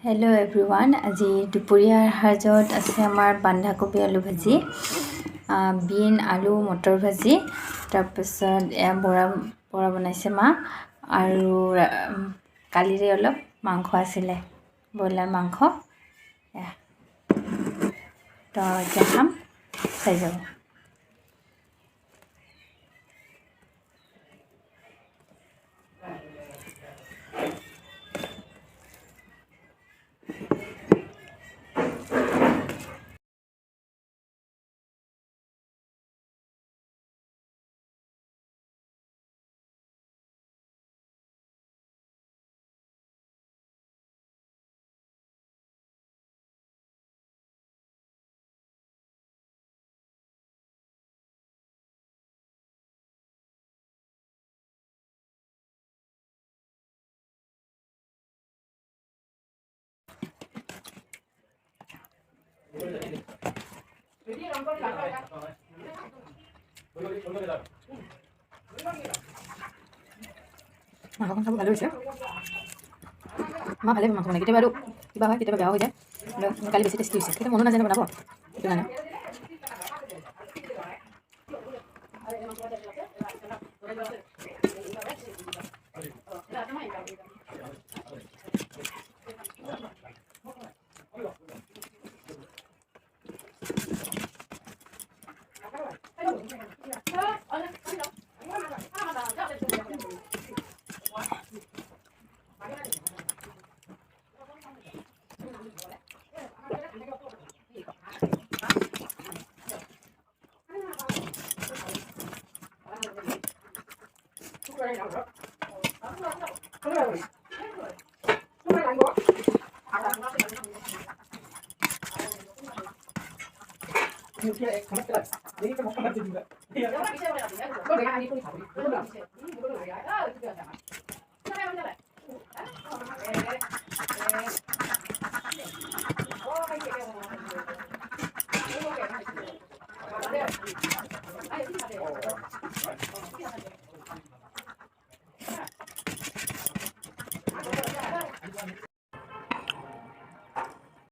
Hello' everyone. আজি দুপৰীয়াৰ সাজত আছে আমাৰ বন্ধাকবি আলু ভাজি, বিন আলু মটৰ ভাজি, তাৰপিছত বৰা বনাইছে মা, আৰু কালিৰে অলপ মাংস আছিলে, ব্ৰইলাৰ মাংস। তো এতিয়া খাম, চাই যাব। মাংসখন খাব ভালো হৈছে। মা ভালে মাংস বনায়, কেতিয়াবা আৰু কিবা হয়, কেতিয়াবা বেয়া হৈ যায়। কালি বেছি টেষ্টি হৈছে, কিন্তু মনো নাজানে বনাব, সেইটো কাৰণে।